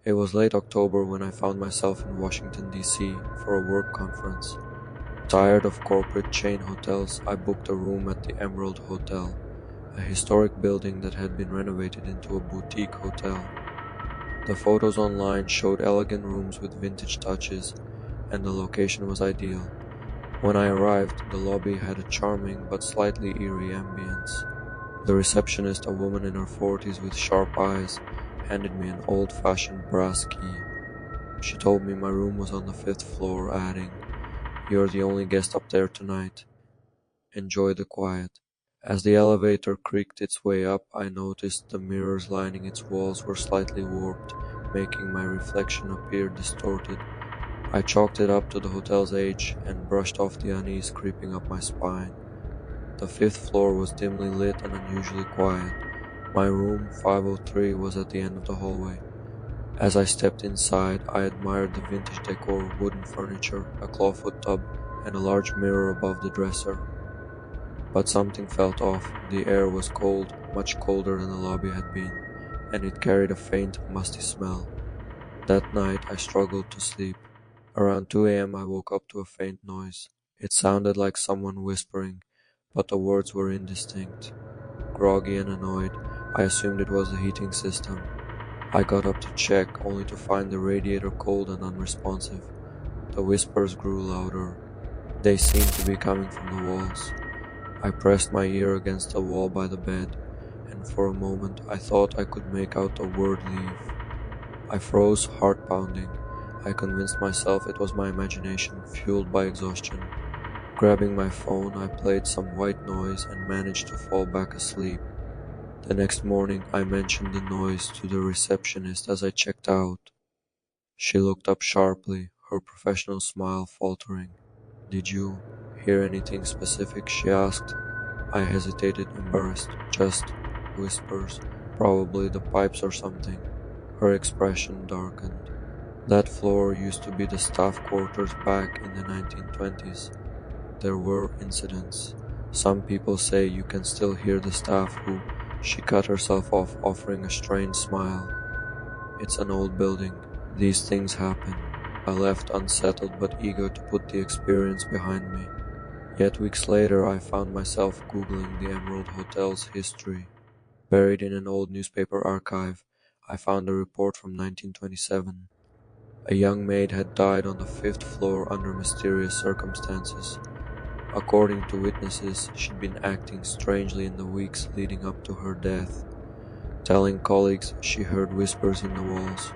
It was late October when I found myself in Washington, D.C. for a work conference. Tired of corporate chain hotels, I booked a room at the Emerald Hotel, a historic building that had been renovated into a boutique hotel. The photos online showed elegant rooms with vintage touches, and the location was ideal. When I arrived, the lobby had a charming but slightly eerie ambience. The receptionist, a woman in her 40s with sharp eyes, handed me an old-fashioned brass key. She told me my room was on the 5th floor, adding, "You're the only guest up there tonight. Enjoy the quiet." As the elevator creaked its way up, I noticed the mirrors lining its walls were slightly warped, making my reflection appear distorted. I chalked it up to the hotel's age and brushed off the unease creeping up my spine. The 5th floor was dimly lit and unusually quiet. My room, 503, was at the end of the hallway. As I stepped inside, I admired the vintage decor, wooden furniture, a clawfoot tub, and a large mirror above the dresser. But something felt off. The air was cold, much colder than the lobby had been, and it carried a faint, musty smell. That night I struggled to sleep. Around 2 a.m. I woke up to a faint noise. It sounded like someone whispering, but the words were indistinct. Groggy and annoyed, I assumed it was the heating system. I got up to check, only to find the radiator cold and unresponsive. The whispers grew louder. They seemed to be coming from the walls. I pressed my ear against the wall by the bed, and for a moment I thought I could make out the word leave. I froze, heart pounding. I convinced myself it was my imagination, fueled by exhaustion. Grabbing my phone, I played some white noise and managed to fall back asleep. The next morning, I mentioned the noise to the receptionist as I checked out. She looked up sharply, her professional smile faltering. "Did you hear anything specific?" she asked. I hesitated, embarrassed. "Just whispers. Probably the pipes or something." Her expression darkened. That floor used to be the staff quarters back in the 1920s. There were incidents. Some people say you can still hear the staff who... She cut herself off, offering a strained smile. "It's an old building. These things happen." I left unsettled but eager to put the experience behind me. Yet weeks later I found myself Googling the Emerald Hotel's history. Buried in an old newspaper archive, I found a report from 1927. A young maid had died on the 5th floor under mysterious circumstances. According to witnesses, she'd been acting strangely in the weeks leading up to her death, telling colleagues she heard whispers in the walls.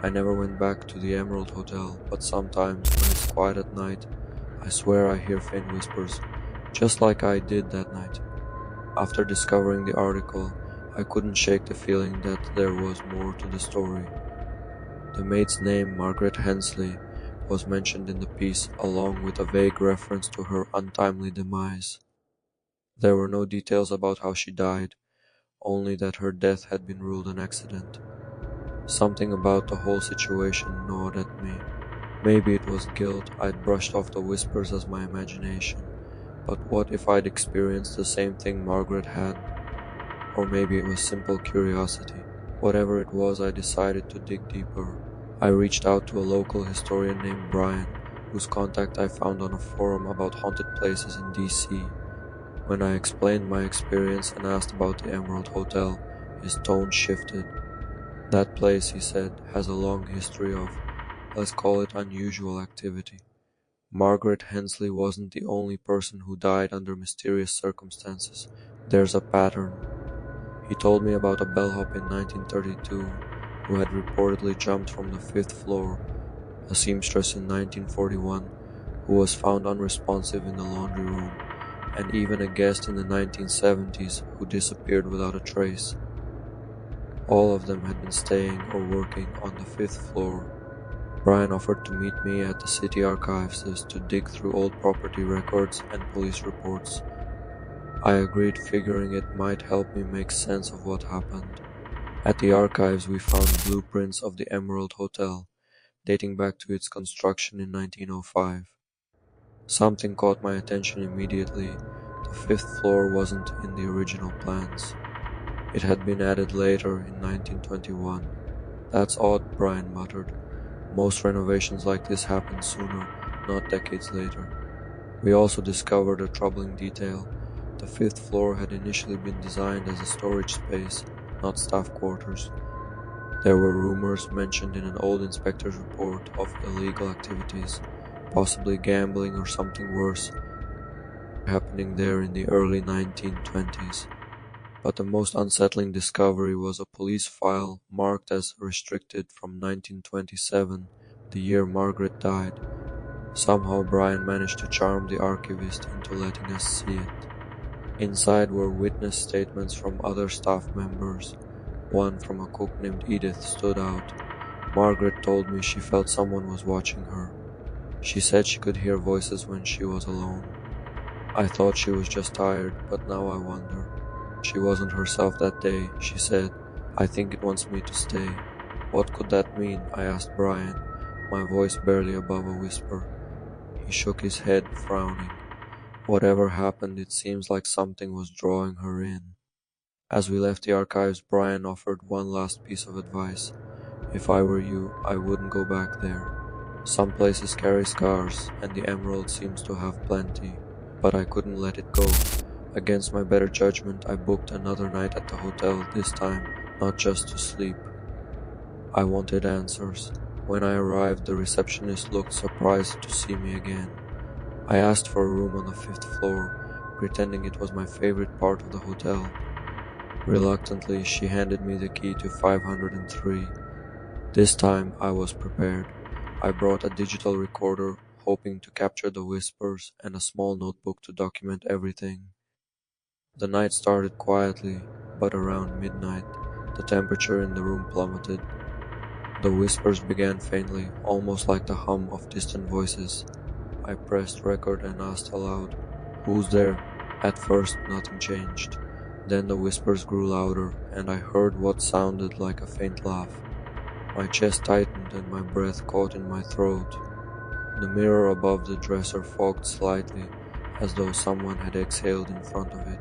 I never went back to the Emerald Hotel, but sometimes when it's quiet at night, I swear I hear faint whispers, just like I did that night. After discovering the article, I couldn't shake the feeling that there was more to the story. The maid's name, Margaret Hensley, was mentioned in the piece along with a vague reference to her untimely demise. There were no details about how she died, only that her death had been ruled an accident. Something about the whole situation gnawed at me. Maybe it was guilt. I'd brushed off the whispers as my imagination. But what if I'd experienced the same thing Margaret had? Or maybe it was simple curiosity. Whatever it was, I decided to dig deeper. I reached out to a local historian named Brian, whose contact I found on a forum about haunted places in DC. When I explained my experience and asked about the Emerald Hotel, his tone shifted. "That place," he said, "has a long history of, let's call it, unusual activity. Margaret Hensley wasn't the only person who died under mysterious circumstances. There's a pattern." He told me about a bellhop in 1932 who had reportedly jumped from the 5th floor, a seamstress in 1941 who was found unresponsive in the laundry room, and even a guest in the 1970s who disappeared without a trace. All of them had been staying or working on the 5th floor. Brian offered to meet me at the city archives to dig through old property records and police reports. I agreed, figuring it might help me make sense of what happened. At the archives we found blueprints of the Emerald Hotel, dating back to its construction in 1905. Something caught my attention immediately. The 5th floor wasn't in the original plans. It had been added later in 1921. That's odd, Brian muttered. Most renovations like this happen sooner, not decades later. We also discovered a troubling detail. The fifth floor had initially been designed as a storage space, not staff quarters. There were rumors mentioned in an old inspector's report of illegal activities, possibly gambling or something worse, happening there in the early 1920s. But the most unsettling discovery was a police file marked as restricted from 1927, the year Margaret died. Somehow Brian managed to charm the archivist into letting us see it. Inside were witness statements from other staff members. One from a cook named Edith stood out. Margaret told me she felt someone was watching her. She said she could hear voices when she was alone. I thought she was just tired, but now I wonder. She wasn't herself that day, she said. I think it wants me to stay. What could that mean? I asked Brian, my voice barely above a whisper. He shook his head, frowning. Whatever happened, it seems like something was drawing her in. As we left the archives, Brian offered one last piece of advice. If I were you, I wouldn't go back there. Some places carry scars, and the Emerald seems to have plenty. But I couldn't let it go. Against my better judgment, I booked another night at the hotel, this time not just to sleep. I wanted answers. When I arrived, the receptionist looked surprised to see me again. I asked for a room on the fifth floor, pretending it was my favorite part of the hotel. Reluctantly, she handed me the key to 503. This time, I was prepared. I brought a digital recorder, hoping to capture the whispers, and a small notebook to document everything. The night started quietly, but around midnight, the temperature in the room plummeted. The whispers began faintly, almost like the hum of distant voices. I pressed record and asked aloud, "Who's there?" At first, nothing changed. Then the whispers grew louder, and I heard what sounded like a faint laugh. My chest tightened and my breath caught in my throat. The mirror above the dresser fogged slightly, as though someone had exhaled in front of it.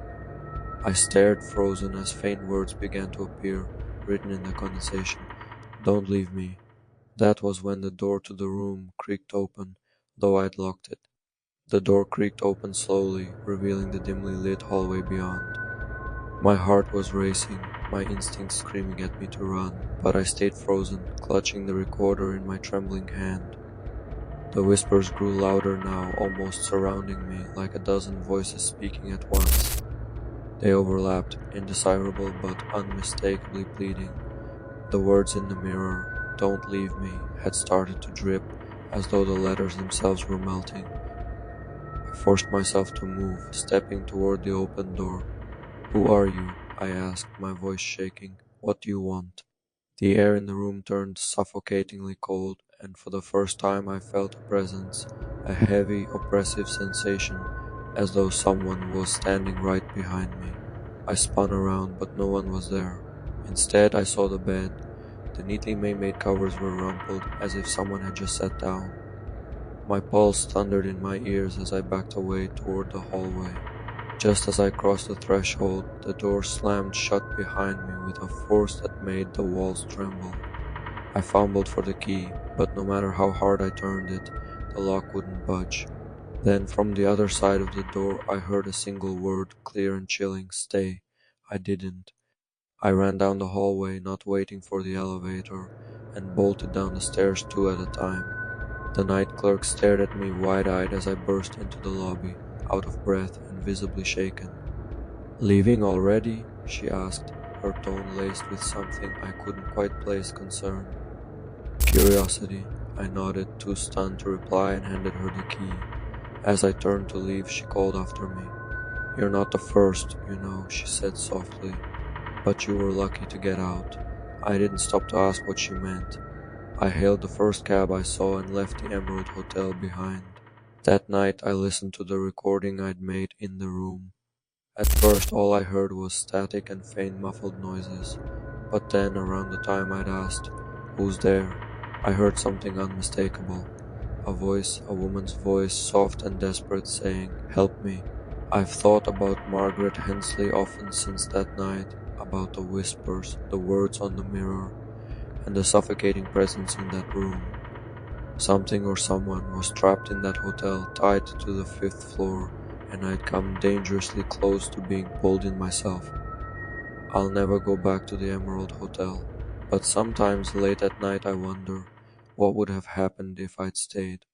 I stared, frozen, as faint words began to appear, written in the condensation. "Don't leave me." That was when the door to the room creaked open, though I'd locked it. The door creaked open slowly, revealing the dimly lit hallway beyond. My heart was racing, my instincts screaming at me to run, but I stayed frozen, clutching the recorder in my trembling hand. The whispers grew louder now, almost surrounding me, like a dozen voices speaking at once. They overlapped, indecipherable but unmistakably pleading. The words in the mirror, "Don't leave me," had started to drip, as though the letters themselves were melting. I forced myself to move, stepping toward the open door. "Who are you?" I asked, my voice shaking. "What do you want?" The air in the room turned suffocatingly cold, and for the first time I felt a presence, a heavy, oppressive sensation, as though someone was standing right behind me. I spun around, but no one was there. Instead, I saw the bed. The neatly made covers were rumpled, as if someone had just sat down. My pulse thundered in my ears as I backed away toward the hallway. Just as I crossed the threshold, the door slammed shut behind me with a force that made the walls tremble. I fumbled for the key, but no matter how hard I turned it, the lock wouldn't budge. Then from the other side of the door I heard a single word, clear and chilling: "Stay." I didn't. I ran down the hallway, not waiting for the elevator, and bolted down the stairs two at a time. The night clerk stared at me wide-eyed as I burst into the lobby, out of breath and visibly shaken. "Leaving already?" she asked, her tone laced with something I couldn't quite place: concern. "Curiosity." I nodded, too stunned to reply, and handed her the key. As I turned to leave, she called after me. "You're not the first, you know," she said softly, "but you were lucky to get out." I didn't stop to ask what she meant. I hailed the first cab I saw and left the Emerald Hotel behind. That night I listened to the recording I'd made in the room. At first all I heard was static and faint muffled noises, but then around the time I'd asked, "Who's there?" I heard something unmistakable. A voice, a woman's voice, soft and desperate, saying, "Help me." I've thought about Margaret Hensley often since that night, about the whispers, the words on the mirror. and the suffocating presence in that room. Something or someone was trapped in that hotel, tied to the fifth floor, and I'd come dangerously close to being pulled in myself. I'll never go back to the Emerald Hotel, but sometimes late at night I wonder what would have happened if I'd stayed.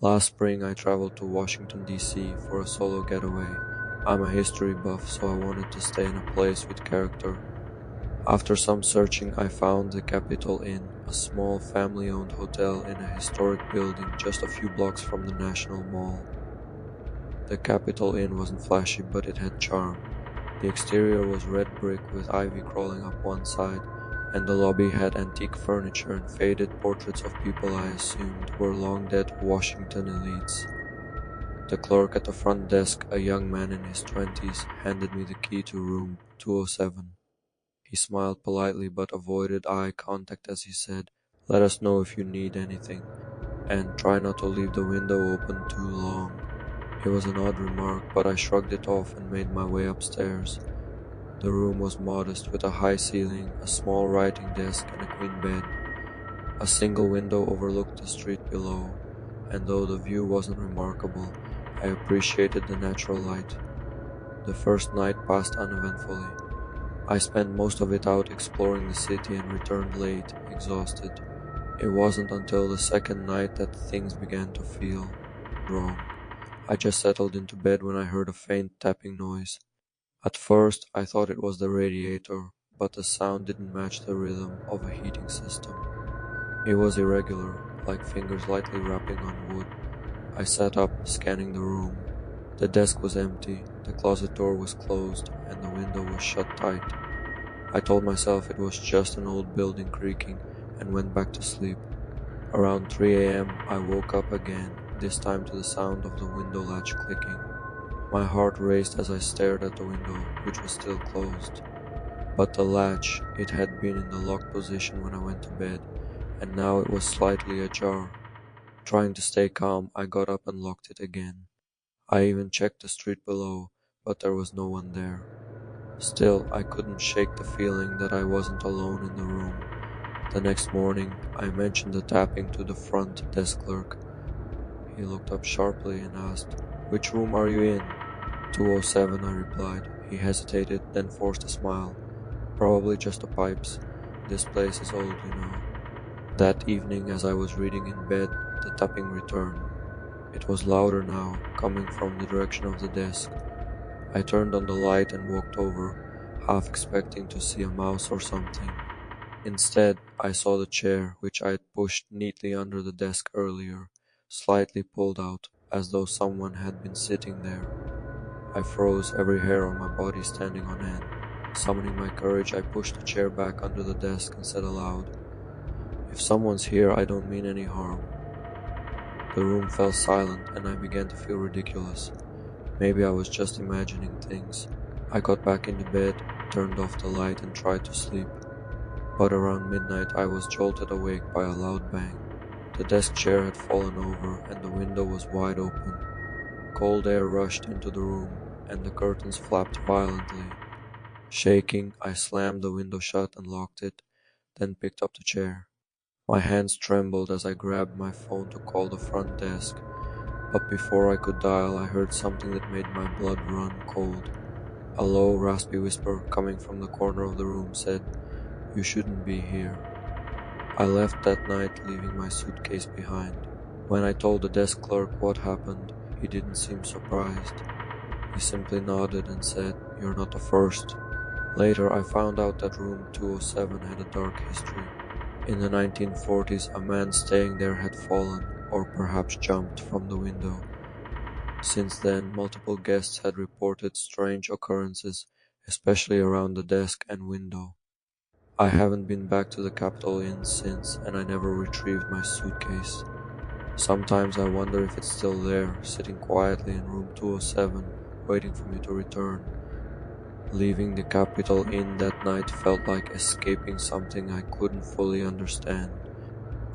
Last spring I traveled to Washington, D.C. for a solo getaway. I'm a history buff, so I wanted to stay in a place with character. After some searching, I found the Capitol Inn, a small family-owned hotel in a historic building just a few blocks from the National Mall. The Capitol Inn wasn't flashy, but it had charm. The exterior was red brick with ivy crawling up one side, and the lobby had antique furniture and faded portraits of people I assumed were long-dead Washington elites. The clerk at the front desk, a young man in his 20s, handed me the key to room 207. He smiled politely but avoided eye contact as he said, "Let us know if you need anything, and try not to leave the window open too long." It was an odd remark, but I shrugged it off and made my way upstairs. The room was modest, with a high ceiling, a small writing desk, and a queen bed. A single window overlooked the street below, and though the view wasn't remarkable, I appreciated the natural light. The first night passed uneventfully. I spent most of it out exploring the city and returned late, exhausted. It wasn't until the second night that things began to feel wrong. I just settled into bed when I heard a faint tapping noise. At first, I thought it was the radiator, but the sound didn't match the rhythm of a heating system. It was irregular, like fingers lightly rapping on wood. I sat up, scanning the room. The desk was empty, the closet door was closed, and the window was shut tight. I told myself it was just an old building creaking, and went back to sleep. Around 3 a.m., I woke up again, this time to the sound of the window latch clicking. My heart raced as I stared at the window, which was still closed. But the latch, it had been in the locked position when I went to bed, and now it was slightly ajar. Trying to stay calm, I got up and locked it again. I even checked the street below, but there was no one there. Still, I couldn't shake the feeling that I wasn't alone in the room. The next morning, I mentioned the tapping to the front desk clerk. He looked up sharply and asked, "Which room are you in?" 207, I replied. He hesitated, then forced a smile. "Probably just the pipes. This place is old, you know." That evening, as I was reading in bed, the tapping returned. It was louder now, coming from the direction of the desk. I turned on the light and walked over, half expecting to see a mouse or something. Instead, I saw the chair, which I had pushed neatly under the desk earlier, slightly pulled out, as though someone had been sitting there. I froze, every hair on my body standing on end. Summoning my courage, I pushed the chair back under the desk and said aloud, "If someone's here, I don't mean any harm." The room fell silent, and I began to feel ridiculous. Maybe I was just imagining things. I got back into bed, turned off the light, and tried to sleep. But around midnight I was jolted awake by a loud bang. The desk chair had fallen over, and the window was wide open. Cold air rushed into the room, and the curtains flapped violently. Shaking, I slammed the window shut and locked it, then picked up the chair. My hands trembled as I grabbed my phone to call the front desk, but before I could dial, I heard something that made my blood run cold. A low, raspy whisper coming from the corner of the room said, "You shouldn't be here." I left that night, leaving my suitcase behind. When I told the desk clerk what happened, he didn't seem surprised. He simply nodded and said, "You're not the first." Later, I found out that room 207 had a dark history. In the 1940s, a man staying there had fallen, or perhaps jumped, from the window. Since then, multiple guests had reported strange occurrences, especially around the desk and window. I haven't been back to the Capitol Inn since, and I never retrieved my suitcase. Sometimes I wonder if it's still there, sitting quietly in room 207, waiting for me to return. Leaving the Capitol Inn that night felt like escaping something I couldn't fully understand.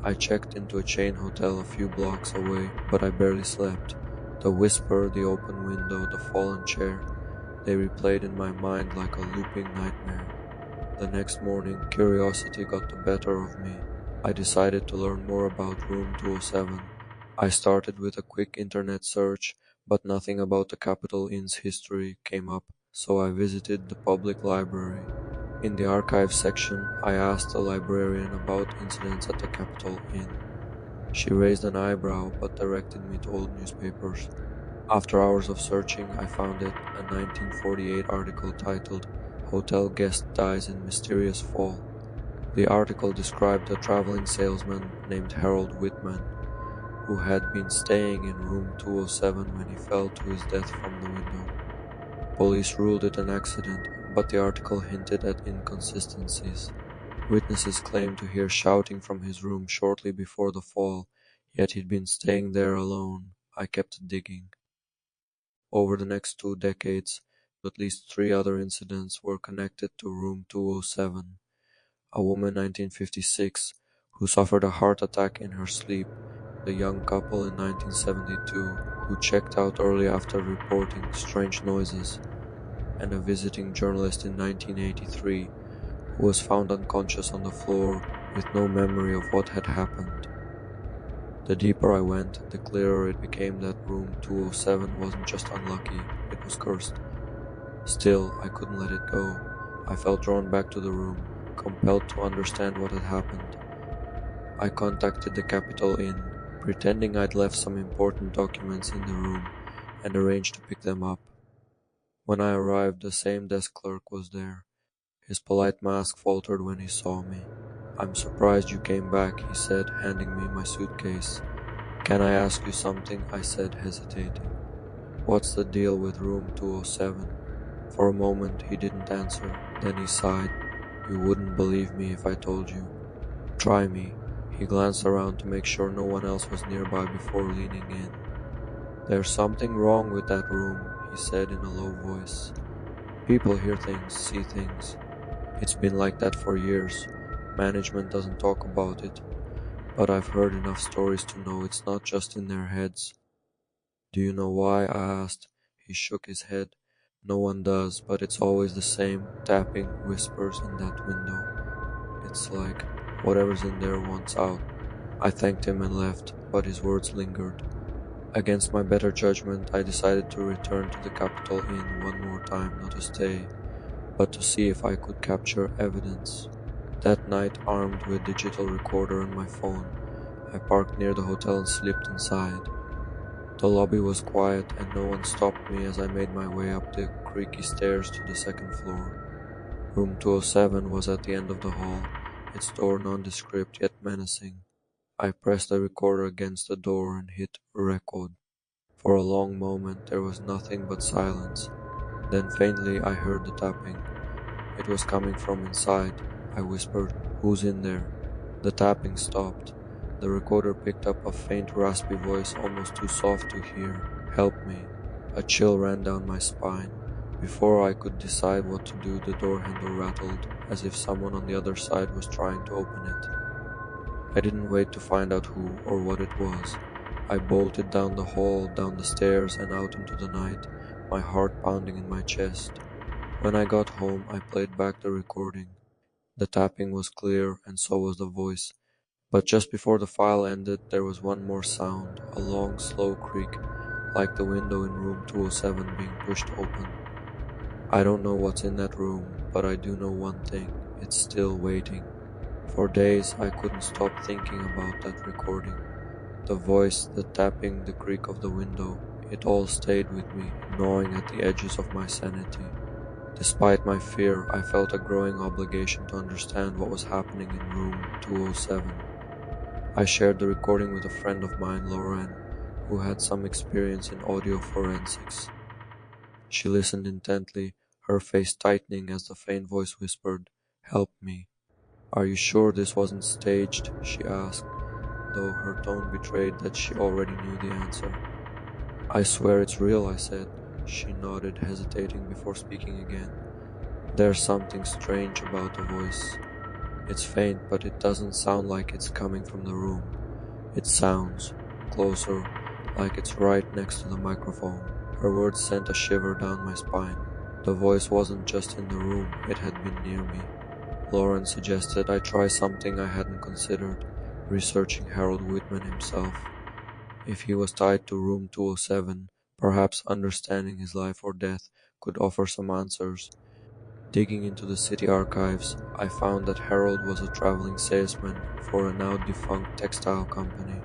I checked into a chain hotel a few blocks away, but I barely slept. The whisper, the open window, the fallen chair, they replayed in my mind like a looping nightmare. The next morning, curiosity got the better of me. I decided to learn more about room 207. I started with a quick internet search, but nothing about the Capitol Inn's history came up, so I visited the public library. In the archives section, I asked a librarian about incidents at the Capitol Inn. She raised an eyebrow but directed me to old newspapers. After hours of searching, I found it, a 1948 article titled "Hotel Guest Dies in Mysterious Fall." The article described a traveling salesman named Harold Whitman, who had been staying in room 207 when he fell to his death from the window. Police ruled it an accident, but the article hinted at inconsistencies. Witnesses claimed to hear shouting from his room shortly before the fall, yet he'd been staying there alone. I kept digging. Over the next 2 decades, at least 3 other incidents were connected to room 207. A woman 1956 who suffered a heart attack in her sleep, a young couple in 1972 who checked out early after reporting strange noises, and a visiting journalist in 1983 who was found unconscious on the floor with no memory of what had happened. The deeper I went, the clearer it became that room 207 wasn't just unlucky, it was cursed. Still, I couldn't let it go. I felt drawn back to the room, compelled to understand what had happened. I contacted the Capitol Inn, pretending I'd left some important documents in the room, and arranged to pick them up. When I arrived, the same desk clerk was there. His polite mask faltered when he saw me. "I'm surprised you came back," he said, handing me my suitcase. "Can I ask you something?" I said, hesitating. "What's the deal with room 207? For a moment he didn't answer, then he sighed. "You wouldn't believe me if I told you." "Try me." He glanced around to make sure no one else was nearby before leaning in. "There's something wrong with that room," he said in a low voice. "People hear things, see things. It's been like that for years. Management doesn't talk about it, but I've heard enough stories to know it's not just in their heads." "Do you know why?" I asked. He shook his head. "No one does, but it's always the same tapping, whispers in that window. It's like whatever's in there wants out." I thanked him and left, but his words lingered. Against my better judgment, I decided to return to the Capitol Inn one more time, not to stay, but to see if I could capture evidence. That night, armed with digital recorder and my phone, I parked near the hotel and slipped inside. The lobby was quiet and no one stopped me as I made my way up the creaky stairs to the second floor. Room 207 was at the end of the hall, its door nondescript yet menacing. I pressed the recorder against the door and hit record. For a long moment there was nothing but silence. Then faintly I heard the tapping. It was coming from inside. I whispered, "Who's in there?" The tapping stopped. The recorder picked up a faint raspy voice almost too soft to hear. "Help me." A chill ran down my spine. Before I could decide what to do, the door handle rattled, as if someone on the other side was trying to open it. I didn't wait to find out who or what it was. I bolted down the hall, down the stairs, and out into the night, my heart pounding in my chest. When I got home, I played back the recording. The tapping was clear, and so was the voice. But just before the file ended, there was one more sound, a long, slow creak, like the window in room 207 being pushed open. I don't know what's in that room, but I do know one thing: it's still waiting. For days, I couldn't stop thinking about that recording. The voice, the tapping, the creak of the window, it all stayed with me, gnawing at the edges of my sanity. Despite my fear, I felt a growing obligation to understand what was happening in room 207. I shared the recording with a friend of mine, Lauren, who had some experience in audio forensics. She listened intently, her face tightening as the faint voice whispered, "Help me." "Are you sure this wasn't staged?" she asked, though her tone betrayed that she already knew the answer. "I swear it's real," I said. She nodded, hesitating before speaking again. "There's something strange about the voice. It's faint, but it doesn't sound like it's coming from the room. It sounds closer, like it's right next to the microphone." Her words sent a shiver down my spine. The voice wasn't just in the room, it had been near me. Lauren suggested I try something I hadn't considered, researching Harold Whitman himself. If he was tied to room 207, perhaps understanding his life or death could offer some answers. Digging into the city archives, I found that Harold was a traveling salesman for a now defunct textile company.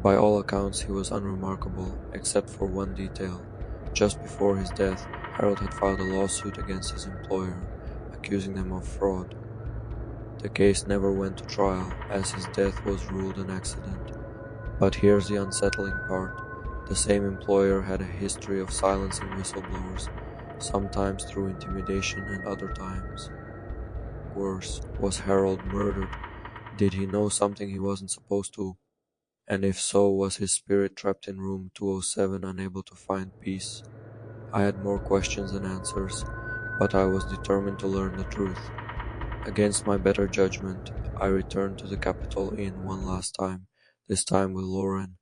By all accounts, he was unremarkable, except for one detail. Just before his death, Harold had filed a lawsuit against his employer, accusing them of fraud. The case never went to trial, as his death was ruled an accident. But here's the unsettling part. The same employer had a history of silencing whistleblowers, sometimes through intimidation and other times. Worse, was Harold murdered? Did he know something he wasn't supposed to? And if so, was his spirit trapped in room 207 unable to find peace? I had more questions than answers, but I was determined to learn the truth. Against my better judgment, I returned to the Capitol Inn one last time, this time with Lauren.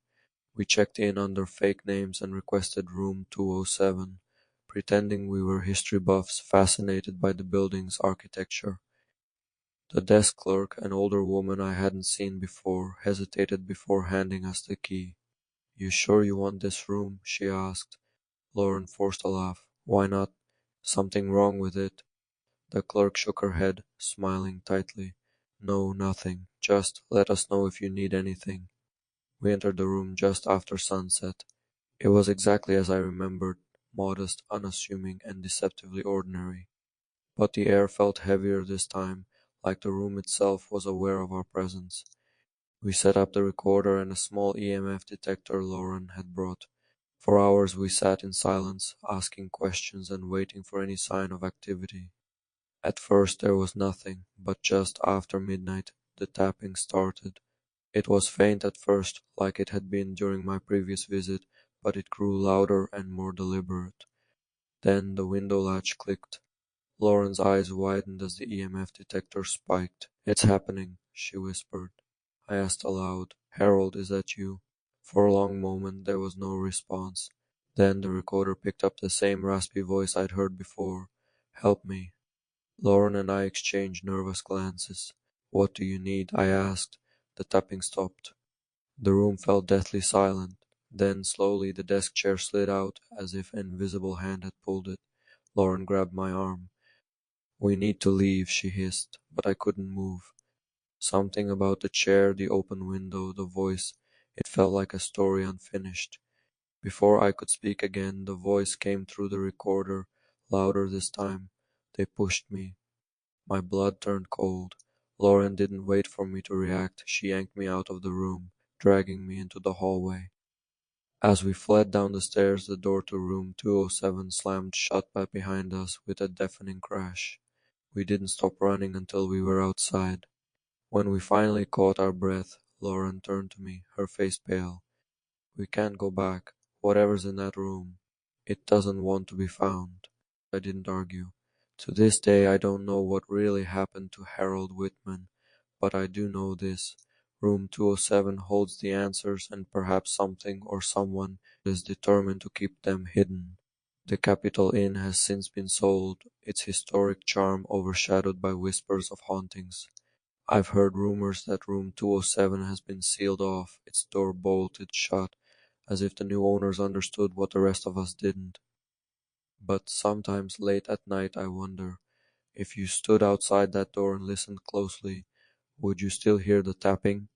We checked in under fake names and requested room 207, pretending we were history buffs fascinated by the building's architecture. The desk clerk, an older woman I hadn't seen before, hesitated before handing us the key. "You sure you want this room?" she asked. Lauren forced a laugh. "Why not? Something wrong with it?" The clerk shook her head, smiling tightly. "No, nothing. Just let us know if you need anything." We entered the room just after sunset. It was exactly as I remembered, modest, unassuming, and deceptively ordinary. But the air felt heavier this time, like the room itself was aware of our presence. We set up the recorder and a small EMF detector Lauren had brought. For hours we sat in silence, asking questions and waiting for any sign of activity. At first there was nothing, but just after midnight the tapping started. It was faint at first, like it had been during my previous visit, but it grew louder and more deliberate. Then the window latch clicked. Lauren's eyes widened as the EMF detector spiked. "It's happening," she whispered. I asked aloud, "Harold, is that you?" For a long moment there was no response. Then the recorder picked up the same raspy voice I'd heard before. "Help me." Lauren and I exchanged nervous glances. "What do you need?" I asked. The tapping stopped. The room felt deathly silent. Then slowly the desk chair slid out, as if an invisible hand had pulled it. Lauren grabbed my arm. "We need to leave," she hissed, but I couldn't move. Something about the chair, the open window, the voice, it felt like a story unfinished. Before I could speak again, the voice came through the recorder, louder this time. "They pushed me." My blood turned cold. Lauren didn't wait for me to react. She yanked me out of the room, dragging me into the hallway. As we fled down the stairs, the door to room 207 slammed shut behind us with a deafening crash. We didn't stop running until we were outside. When we finally caught our breath, Lauren turned to me, her face pale. "We can't go back. Whatever's in that room, it doesn't want to be found." I didn't argue. To this day I don't know what really happened to Harold Whitman, but I do know this. Room 207 holds the answers, and perhaps something or someone is determined to keep them hidden. The Capitol Inn has since been sold, its historic charm overshadowed by whispers of hauntings. I've heard rumors that room 207 has been sealed off, its door bolted shut, as if the new owners understood what the rest of us didn't. But sometimes late at night I wonder, if you stood outside that door and listened closely, would you still hear the tapping?